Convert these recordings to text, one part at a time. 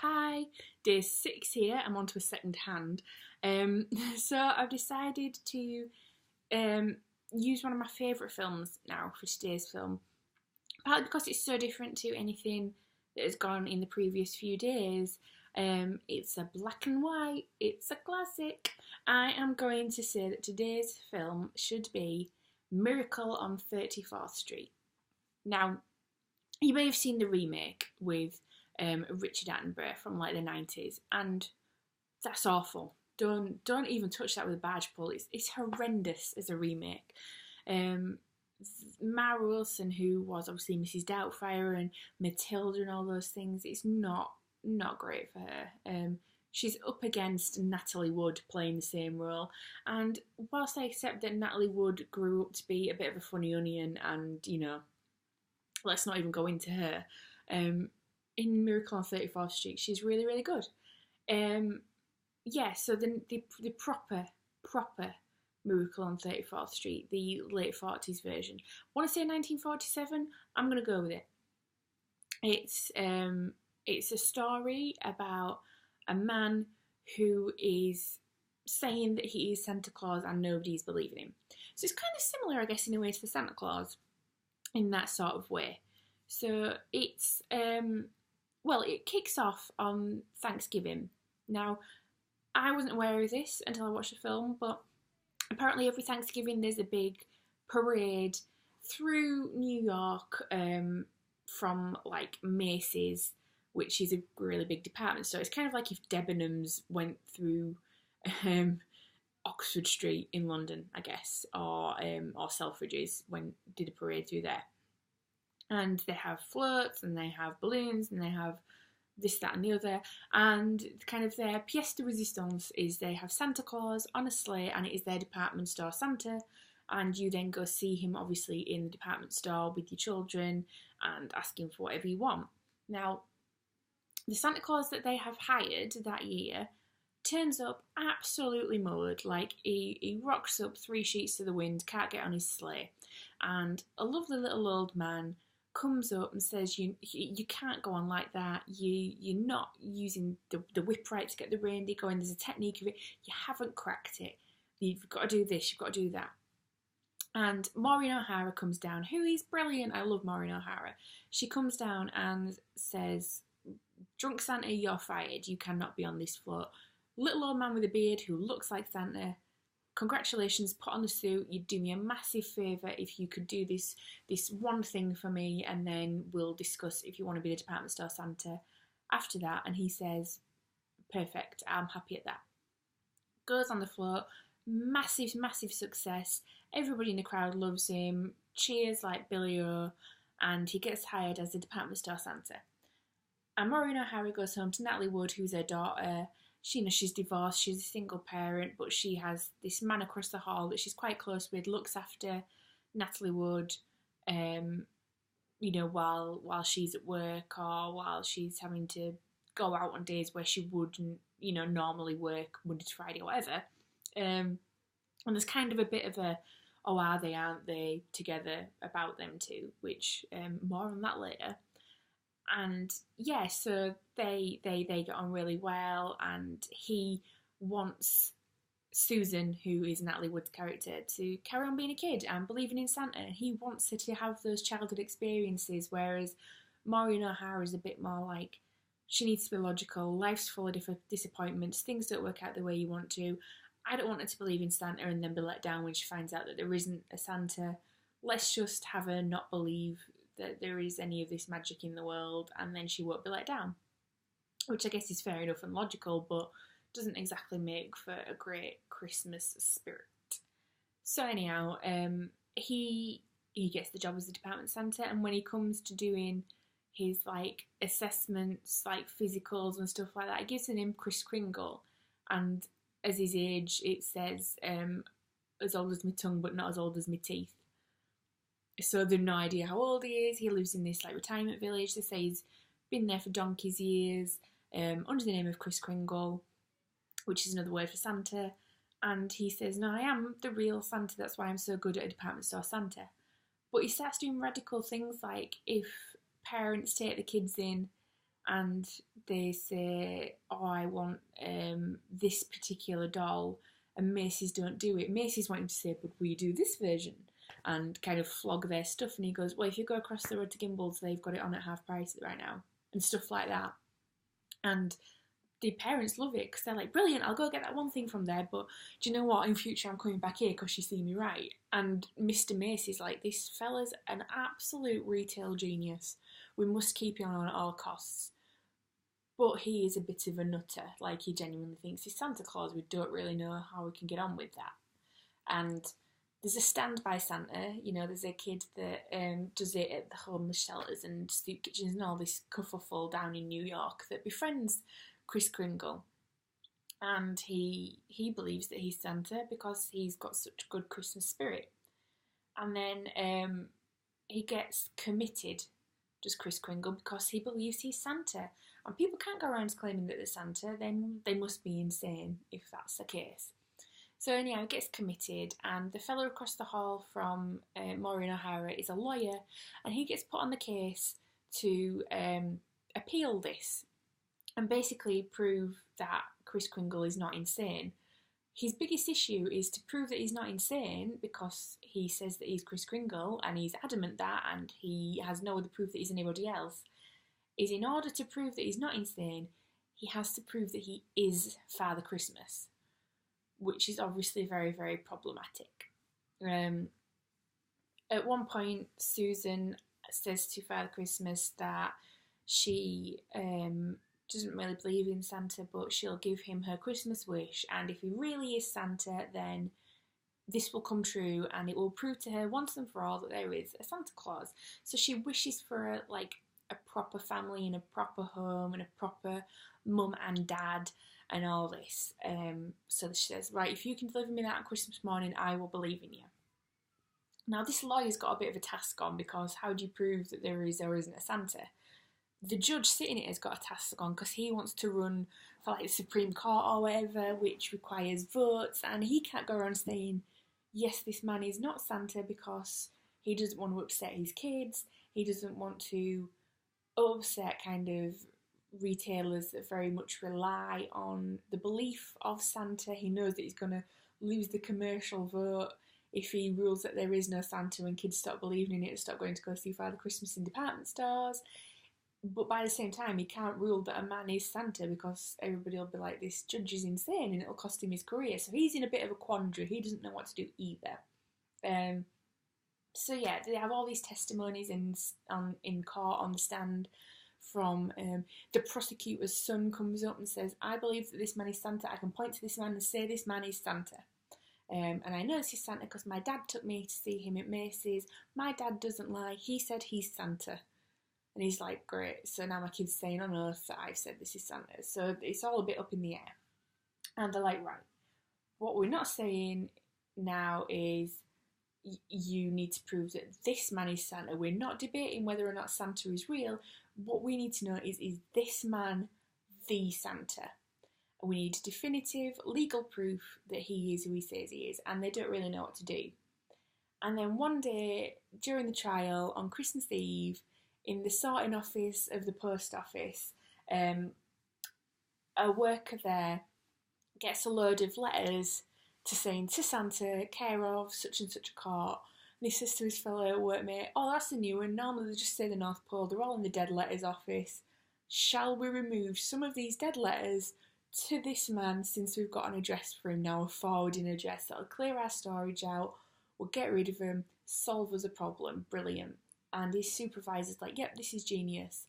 Hi, day 6 here. I'm on to a second hand. So I've decided to um, use one of my favourite films now for today's film, partly because it's so different to anything that has gone in the previous few days. It's a black and white, it's a classic. I am going to say that today's film should be Miracle on 34th Street. Now, you may have seen the remake with Richard Attenborough from like the 90s, and that's awful. Don't even touch that with a barge pole. It's horrendous as a remake. Um, Mara Wilson, who was obviously Mrs. Doubtfire and Matilda and all those things, it's not great for her. She's up against Natalie Wood playing the same role, and whilst I accept that Natalie Wood grew up to be a bit of a funny onion, and let's not even go into her. In Miracle on 34th Street, she's really, really good. Um, yeah, so the proper Miracle on 34th Street, the late 40s version. I want to say 1947. I'm gonna go with it. It's a story about a man who is saying that he is Santa Claus and nobody's believing him. So it's kind of similar, I guess, in a way to Santa Claus in that sort of way. So it kicks off on Thanksgiving. Now, I wasn't aware of this until I watched the film, but apparently every Thanksgiving there's a big parade through New York from like Macy's, which is a really big department store. It's kind of like if Debenhams went through Oxford Street in London, I guess, or Selfridges did a parade through there. And they have floats, and they have balloons, and they have this, that, and the other. And kind of their pièce de résistance is they have Santa Claus on a sleigh, and it is their department store Santa. And you then go see him, obviously, in the department store with your children and ask him for whatever you want. Now, the Santa Claus that they have hired that year turns up absolutely mullered. Like, he rocks up 3 sheets to the wind, can't get on his sleigh. And a lovely little old man comes up and says, you can't go on like that. You're not using the whip right to get the reindeer going. There's a technique of it. You haven't cracked it. You've got to do this. You've got to do that. And Maureen O'Hara comes down, who is brilliant. I love Maureen O'Hara. She comes down and says, "Drunk Santa, you're fired. You cannot be on this float. Little old man with a beard who looks like Santa, congratulations, put on the suit. You'd do me a massive favour if you could do this one thing for me, and then we'll discuss if you want to be the department store Santa after that." And he says, "Perfect, I'm happy at that." Goes on the float, massive success. Everybody in the crowd loves him, cheers like Billy O, and he gets hired as the department store Santa. And Maureen O'Hara goes home to Natalie Wood, who's her daughter. She's divorced, she's a single parent, but she has this man across the hall that she's quite close with, looks after Natalie Wood, while she's at work or while she's having to go out on days where she wouldn't, normally work Monday to Friday or whatever. And there's kind of a bit of a, oh, are they, aren't they, together about them two, which more on that later. And yeah, so they get on really well, and he wants Susan, who is Natalie Wood's character, to carry on being a kid and believing in Santa. He wants her to have those childhood experiences, whereas Maureen O'Hara is a bit more like, she needs to be logical, life's full of disappointments, things don't work out the way you want to. I don't want her to believe in Santa and then be let down when she finds out that there isn't a Santa. Let's just have her not believe that there is any of this magic in the world, and then she won't be let down. Which I guess is fair enough and logical, but doesn't exactly make for a great Christmas spirit. So anyhow, he gets the job as the department Santa, and when he comes to doing his like assessments, like physicals and stuff like that, it gives the name Kris Kringle, and as his age, it says as old as my tongue, but not as old as my teeth. So they've no idea how old he is. He lives in this like retirement village. They say he's been there for donkey's years, under the name of Kris Kringle, which is another word for Santa. And he says, "No, I am the real Santa. That's why I'm so good at a department store Santa." But he starts doing radical things, like if parents take the kids in and they say, oh, I want this particular doll, and Macy's don't do it. Macy's wanting to say, but we do this version, and kind of flog their stuff. And he goes, well, if you go across the road to Gimbals, they've got it on at half price right now, and stuff like that. And the parents love it because they're like, brilliant, I'll go get that one thing from there, but do you know what, in future I'm coming back here because you see me right. And Mr. Macy's like, this fella's an absolute retail genius, we must keep him on at all costs. But he is a bit of a nutter, like he genuinely thinks he's Santa Claus. We don't really know how we can get on with that. And there's a stand by Santa, you know, there's a kid that does it at the homeless shelters and soup kitchens and all this kerfuffle down in New York that befriends Kris Kringle. And he believes that he's Santa because he's got such good Christmas spirit. And then he gets committed, does Kris Kringle, because he believes he's Santa. And people can't go around claiming that they're Santa, then they must be insane if that's the case. So anyhow, he gets committed, and the fellow across the hall from Maureen O'Hara is a lawyer, and he gets put on the case to appeal this and basically prove that Kris Kringle is not insane. His biggest issue is to prove that he's not insane because he says that he's Kris Kringle and he's adamant that, and he has no other proof that he's anybody else, is in order to prove that he's not insane, he has to prove that he is Father Christmas, which is obviously very, very problematic. At one point, Susan says to Father Christmas that she doesn't really believe in Santa, but she'll give him her Christmas wish, and if he really is Santa, then this will come true, and it will prove to her once and for all that there is a Santa Claus. So she wishes for a proper family and a proper home and a proper mum and dad and all this. So she says, right, if you can deliver me that on Christmas morning, I will believe in you. Now, this lawyer's got a bit of a task on, because how do you prove that there is or isn't a Santa? The judge sitting it has got a task on because he wants to run for like the Supreme Court or whatever, which requires votes, and he can't go around saying, yes, this man is not Santa, because he doesn't want to upset his kids, he doesn't want to upset kind of retailers that very much rely on the belief of Santa. He knows that he's going to lose the commercial vote if he rules that there is no Santa and kids stop believing in it and stop going to go see Father Christmas in department stores. But by the same time, he can't rule that a man is Santa because everybody will be like, this judge is insane and it'll cost him his career. So he's in a bit of a quandary. He doesn't know what to do either. So yeah, they have all these testimonies in court on the stand from the prosecutor's son comes up and says, I believe that this man is Santa. I can point to this man and say this man is Santa. And I know this is Santa because my dad took me to see him at Macy's. My dad doesn't lie. He said he's Santa. And he's like, great, so now my kid's saying on oath that I've said this is Santa. So it's all a bit up in the air. And they're like, right, what we're not saying now is you need to prove that this man is Santa. We're not debating whether or not Santa is real. What we need to know is this man the Santa? We need definitive legal proof that he is who he says he is, and they don't really know what to do. And then one day during the trial on Christmas Eve, in the sorting office of the post office, a worker there gets a load of letters saying to Santa, care of such and such a court. And he says to his fellow workmate, oh, that's a new one. Normally they just say the North Pole. They're all in the dead letters office. Shall we remove some of these dead letters to this man, since we've got an address for him now, a forwarding address that'll clear our storage out, we'll get rid of him, solve us a problem. Brilliant. And his supervisor's like, yep, this is genius.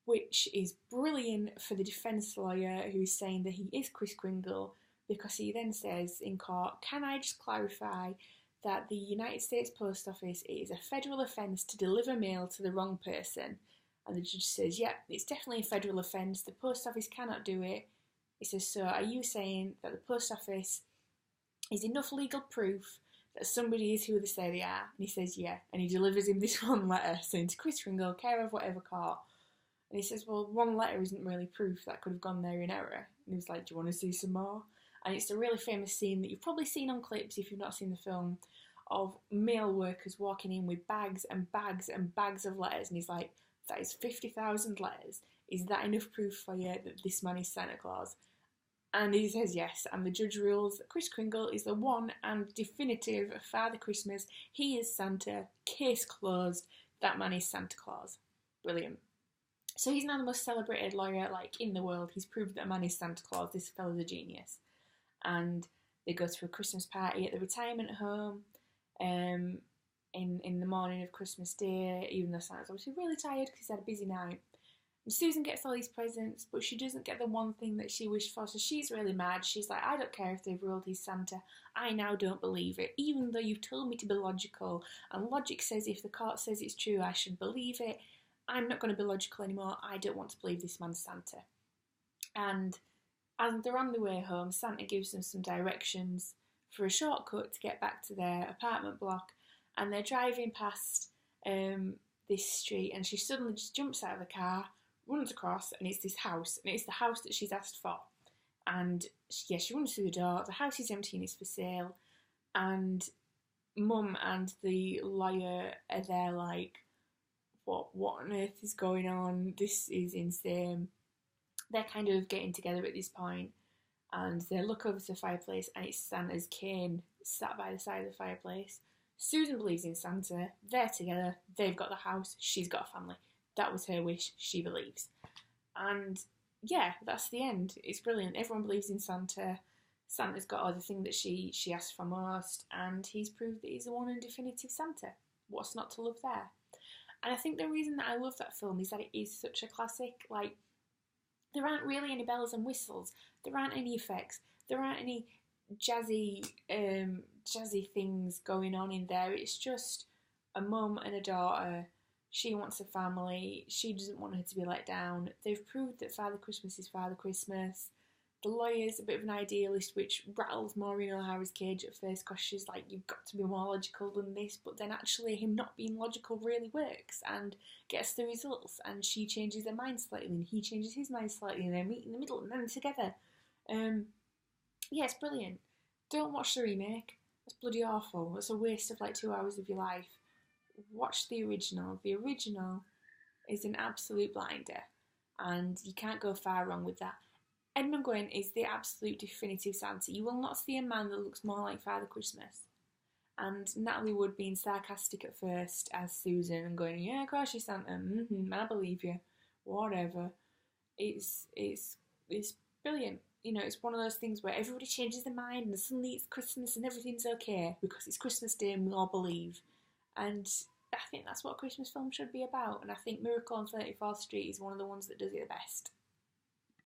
Which is brilliant for the defence lawyer who's saying that he is Kris Kringle, because he then says in court, can I just clarify that the United States Post Office, it is a federal offence to deliver mail to the wrong person? And the judge says, yep, it's definitely a federal offence, the post office cannot do it. He says, so are you saying that the post office is enough legal proof that somebody is who they say they are? And he says, yeah. And he delivers him this one letter saying to Kris Kringle, care of whatever court. And he says, well, one letter isn't really proof, that could have gone there in error. And he was like, do you want to see some more? And it's a really famous scene that you've probably seen on clips if you've not seen the film, of mail workers walking in with bags and bags and bags of letters. And he's like, that is 50,000 letters. Is that enough proof for you that this man is Santa Claus? And he says yes, and the judge rules that Kris Kringle is the one and definitive Father Christmas. He is Santa, case closed, that man is Santa Claus. Brilliant. So he's now the most celebrated lawyer in the world. He's proved that a man is Santa Claus. This fellow's a genius. And they go to a Christmas party at the retirement home in the morning of Christmas Day, even though Santa's obviously really tired because he's had a busy night. And Susan gets all these presents, but she doesn't get the one thing that she wished for, so she's really mad. She's like, I don't care if they've ruled he's Santa. I now don't believe it, even though you've told me to be logical, and logic says if the court says it's true, I should believe it. I'm not going to be logical anymore. I don't want to believe this man's Santa. And as they're on the way home, Santa gives them some directions for a shortcut to get back to their apartment block, and they're driving past this street, and she suddenly just jumps out of the car, runs across, and it's this house, and it's the house that she's asked for. And she runs through the door, the house is empty and it's for sale, and Mum and the lawyer are there like, what on earth is going on? This is insane. They're kind of getting together at this point, and they look over to the fireplace, and it's Santa's cane sat by the side of the fireplace. Susan believes in Santa, they're together, they've got the house, she's got a family. That was her wish, she believes. And yeah, that's the end. It's brilliant. Everyone believes in Santa. Santa's got all the thing that she asked for most, and he's proved that he's the one and definitive Santa. What's not to love there? And I think the reason that I love that film is that it is such a classic. There aren't really any bells and whistles. There aren't any effects. There aren't any jazzy things going on in there. It's just a mum and a daughter. She wants a family. She doesn't want her to be let down. They've proved that Father Christmas is Father Christmas. The lawyer's a bit of an idealist, which rattles Maureen O'Hara's cage at first because she's like, you've got to be more logical than this. But then actually him not being logical really works and gets the results. And she changes her mind slightly and he changes his mind slightly and they meet in the middle and then together. Yeah, it's brilliant. Don't watch the remake. It's bloody awful. It's a waste of 2 hours of your life. Watch the original. The original is an absolute blinder, and you can't go far wrong with that. Edmund Gwenn is the absolute definitive Santa. You will not see a man that looks more like Father Christmas. And Natalie Wood being sarcastic at first as Susan and going, yeah, of course you're Santa, I believe you, whatever. It's brilliant. It's one of those things where everybody changes their mind and suddenly it's Christmas and everything's okay because it's Christmas Day and we all believe. And I think that's what a Christmas film should be about. And I think Miracle on 34th Street is one of the ones that does it the best.